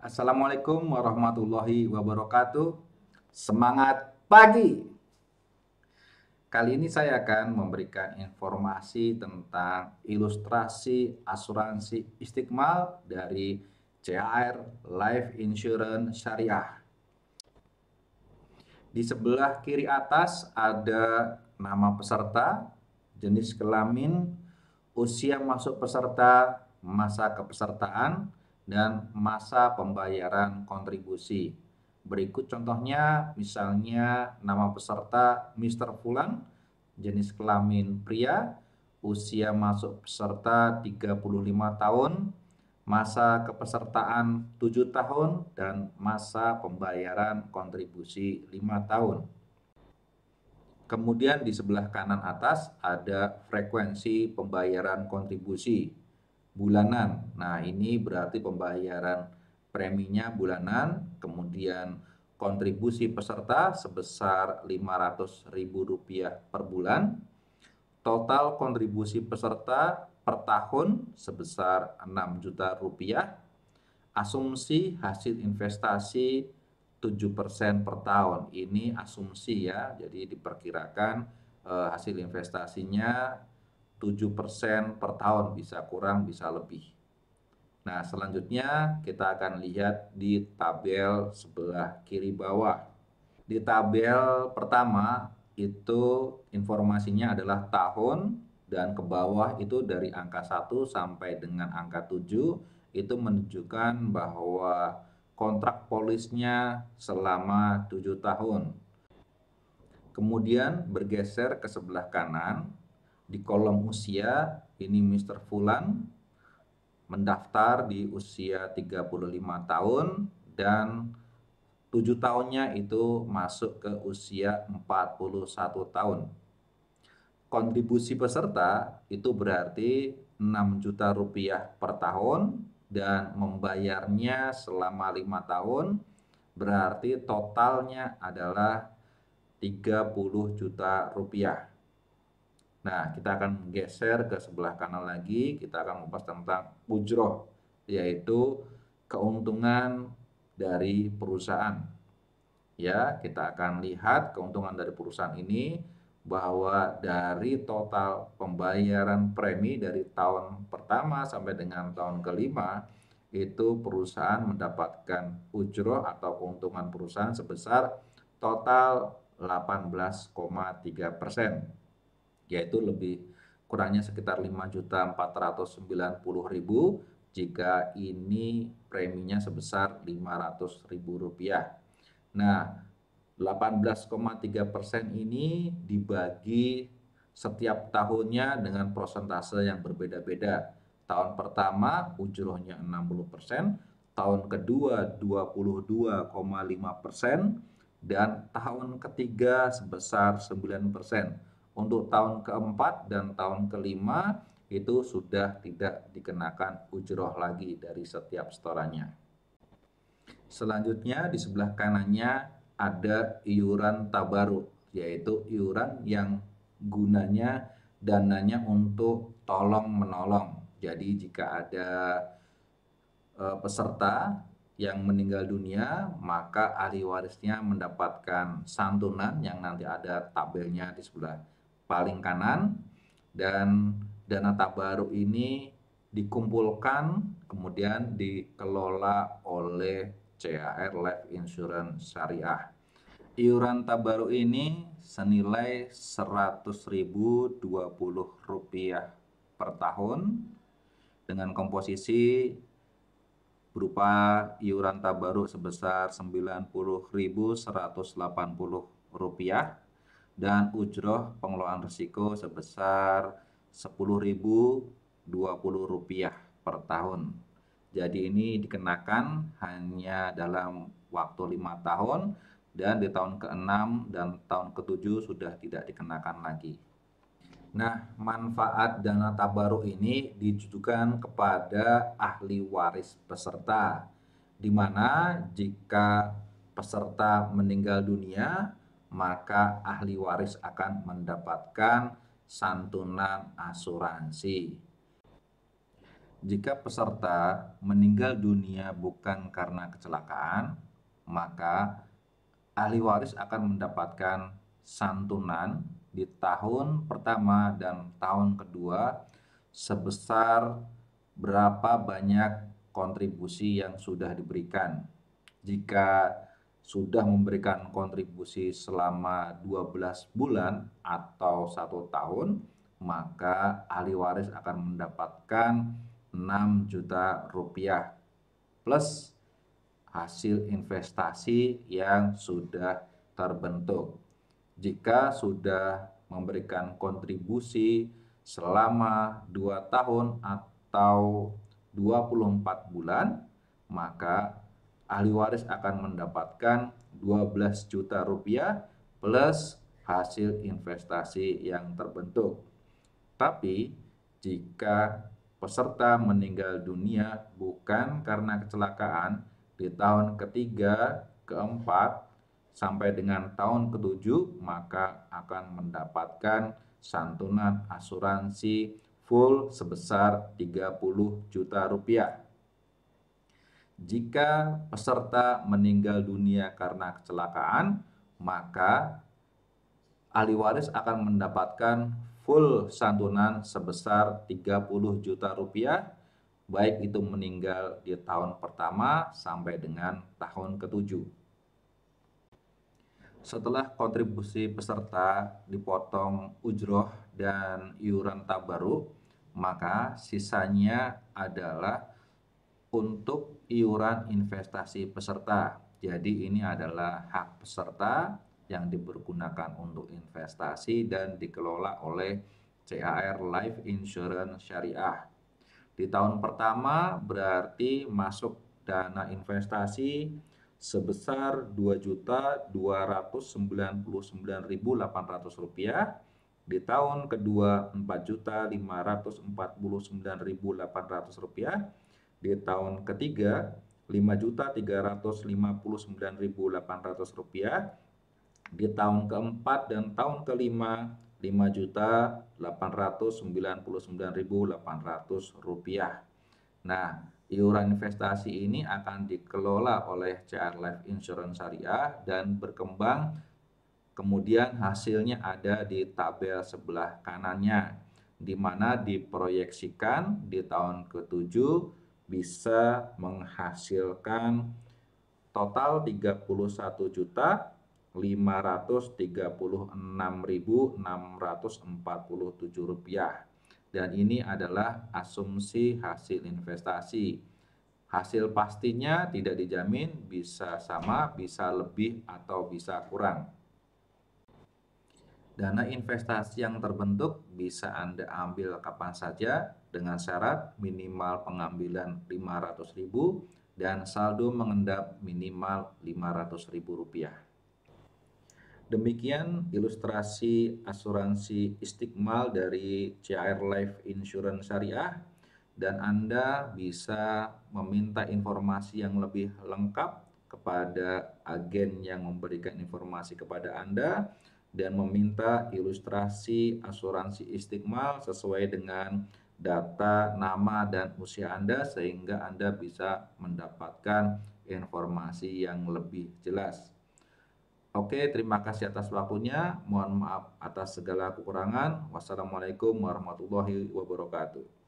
Assalamualaikum warahmatullahi wabarakatuh. Semangat pagi. Kali ini saya akan memberikan informasi tentang ilustrasi asuransi Istiqmal dari CAR Life Insurance Syariah. Di sebelah kiri atas ada nama peserta, jenis kelamin, usia masuk peserta, masa kepesertaan, dan masa pembayaran kontribusi. Berikut contohnya, misalnya nama peserta Mr. Fulan, jenis kelamin pria, usia masuk peserta 35 tahun, masa kepesertaan 7 tahun, dan masa pembayaran kontribusi 5 tahun. Kemudian di sebelah kanan atas ada frekuensi pembayaran kontribusi bulanan. Nah, ini berarti pembayaran preminya bulanan, kemudian kontribusi peserta sebesar Rp500.000 per bulan. Total kontribusi peserta per tahun sebesar Rp6 juta. Asumsi hasil investasi 7% per tahun. Ini asumsi ya, jadi diperkirakan hasil investasinya 7% per tahun, bisa kurang bisa lebih. Nah, selanjutnya kita akan lihat di tabel sebelah kiri bawah. Di tabel pertama itu informasinya adalah tahun, dan ke bawah itu dari angka 1 sampai dengan angka 7 itu menunjukkan bahwa kontrak polisnya selama 7 tahun. Kemudian bergeser ke sebelah kanan, di kolom usia, ini Mr. Fulan mendaftar di usia 35 tahun dan 7 tahunnya itu masuk ke usia 41 tahun. Kontribusi peserta itu berarti Rp6 juta per tahun dan membayarnya selama 5 tahun, berarti totalnya adalah Rp30 juta. Nah, kita akan geser ke sebelah kanan lagi, kita akan membahas tentang ujroh, yaitu keuntungan dari perusahaan. Ya, kita akan lihat keuntungan dari perusahaan ini bahwa dari total pembayaran premi dari tahun pertama sampai dengan tahun kelima itu perusahaan mendapatkan ujroh atau keuntungan perusahaan sebesar total 18,3%, yaitu lebih kurangnya sekitar Rp5.490.000 jika ini preminya sebesar Rp500.000. Nah, 18,3% ini dibagi setiap tahunnya dengan persentase yang berbeda-beda. Tahun pertama ujrohnya 60%, tahun kedua 22,5%, dan tahun ketiga sebesar 9%. Untuk tahun keempat dan tahun kelima itu sudah tidak dikenakan ujroh lagi dari setiap setorannya. Selanjutnya di sebelah kanannya ada iuran tabaruk, yaitu iuran yang gunanya dananya untuk tolong menolong. Jadi jika ada peserta yang meninggal dunia, maka ahli warisnya mendapatkan santunan yang nanti ada tabelnya di sebelah paling kanan, dan dana tabaruk ini dikumpulkan kemudian dikelola oleh CAR Life Insurance Syariah. Iuran tabaruk ini senilai Rp100.020 per tahun dengan komposisi berupa iuran tabaruk sebesar Rp90.180 dan ujroh pengelolaan risiko sebesar Rp10.020 per tahun. Jadi ini dikenakan hanya dalam waktu 5 tahun, dan di tahun ke-6 dan tahun ke-7 sudah tidak dikenakan lagi. Nah, manfaat dana tabaruk ini ditujukan kepada ahli waris peserta, di mana jika peserta meninggal dunia, maka ahli waris akan mendapatkan santunan asuransi. Jika peserta meninggal dunia bukan karena kecelakaan, maka ahli waris akan mendapatkan santunan di tahun pertama dan tahun kedua sebesar berapa banyak kontribusi yang sudah diberikan. Jika sudah memberikan kontribusi selama 12 bulan atau 1 tahun, maka ahli waris akan mendapatkan 6 juta rupiah plus hasil investasi yang sudah terbentuk. Jika sudah memberikan kontribusi selama 2 tahun atau 24 bulan, maka ahli waris akan mendapatkan 12 juta rupiah plus hasil investasi yang terbentuk. Tapi jika peserta meninggal dunia bukan karena kecelakaan di tahun ketiga, keempat, sampai dengan tahun ketujuh, maka akan mendapatkan santunan asuransi full sebesar 30 juta rupiah. Jika peserta meninggal dunia karena kecelakaan, maka ahli waris akan mendapatkan full santunan sebesar 30 juta rupiah, baik itu meninggal di tahun pertama sampai dengan tahun ketujuh. Setelah kontribusi peserta dipotong ujroh dan iuran tabaruk, maka sisanya adalah untuk iuran investasi peserta. Jadi ini adalah hak peserta yang dipergunakan untuk investasi dan dikelola oleh CAR Life Insurance Syariah. Di tahun pertama berarti masuk dana investasi sebesar Rp2.299.800. Di tahun kedua Rp4.549.800. Di tahun ketiga Rp5.359.800. Di tahun keempat dan tahun kelima Rp5.899.800. Nah, iuran investasi ini akan dikelola oleh CR Life Insurance Syariah dan berkembang. Kemudian hasilnya ada di tabel sebelah kanannya, di mana diproyeksikan di tahun ke-7 bisa menghasilkan total Rp536.647. Dan ini adalah asumsi hasil investasi. Hasil pastinya tidak dijamin, bisa sama, bisa lebih, atau bisa kurang. Dana investasi yang terbentuk bisa Anda ambil kapan saja dengan syarat minimal pengambilan Rp500.000 dan saldo mengendap minimal Rp500.000. Demikian ilustrasi asuransi Istiqmal dari CAR Life Insurance Syariah, dan Anda bisa meminta informasi yang lebih lengkap kepada agen yang memberikan informasi kepada Anda dan meminta ilustrasi asuransi Istiqmal sesuai dengan data, nama, dan usia Anda sehingga Anda bisa mendapatkan informasi yang lebih jelas. Oke, terima kasih atas waktunya. Mohon maaf atas segala kekurangan. Wassalamualaikum warahmatullahi wabarakatuh.